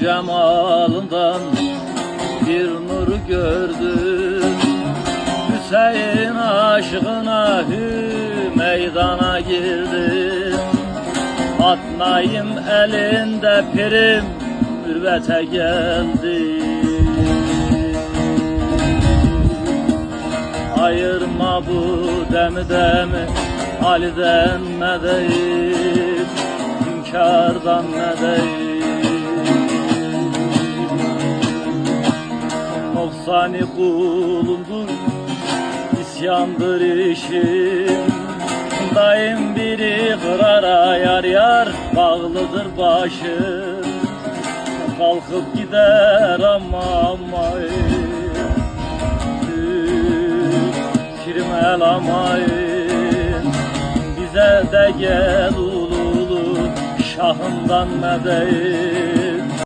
cemalından bir nur gördüm. Hüseyin aşkına meydana girdim. Atnayım elinde pirim mürvete geldi. Ayırma bu demi Ali'den ne deyip, hünkârdan ne deyip. Noksani kulundur, isyandır işim. Daim biri kırara yar yar bağlıdır başım. Kalkıp gider ama kirmel amayın. Bize de gel ulu şahından ne deyim.